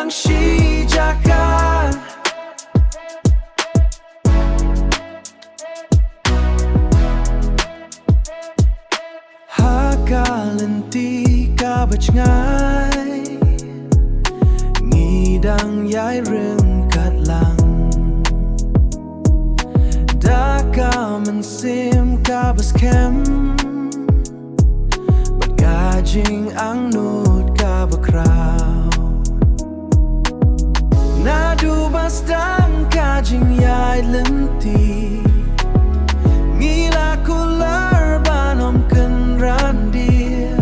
Lang Shi Jaka. Hakalenti kaba ngai ngidang yai ring kat lang daka men sim kabas kem bagajing ang nut kaba kraw nadu bastang kajing yai lenti ngila kular banom ken randir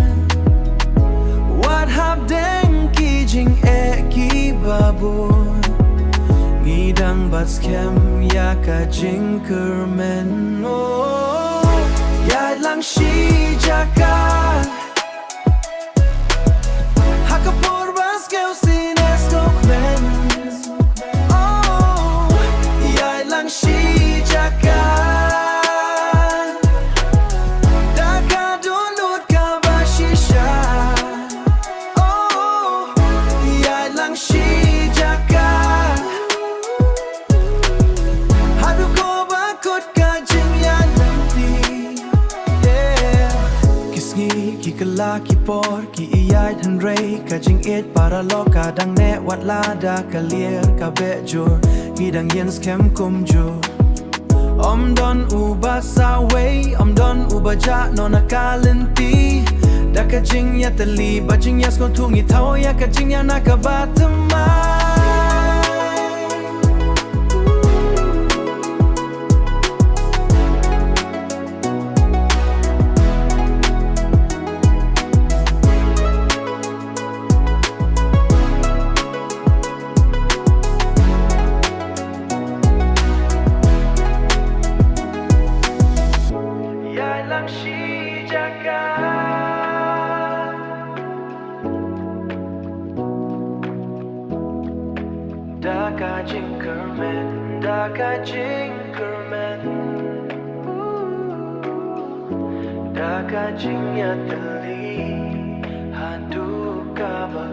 wat hab deng kijing kiba bun ngidang baskem ya kajing kermen oh Iaid Lang Shi Jaka hakapur baskew sines dokmen oh Iaid Lang Shi Jaka Shi Jaka haduh ko bakut ka jingïatylli yeah kisngi ki kala ki por ki Iaid henrei ka jingïat para loka dang ne wat lada kalir ka bejur ngidang yens kem kumjur om don uba sawe om don uba ja nona kalenti daka jingïatylli ba jingyas ko tungi tau ya ka jingyana ka batamai Iaid Lang Shi Jaka Daka jingkermen, daka jingkermen, daka jingïatylli, haduh kaba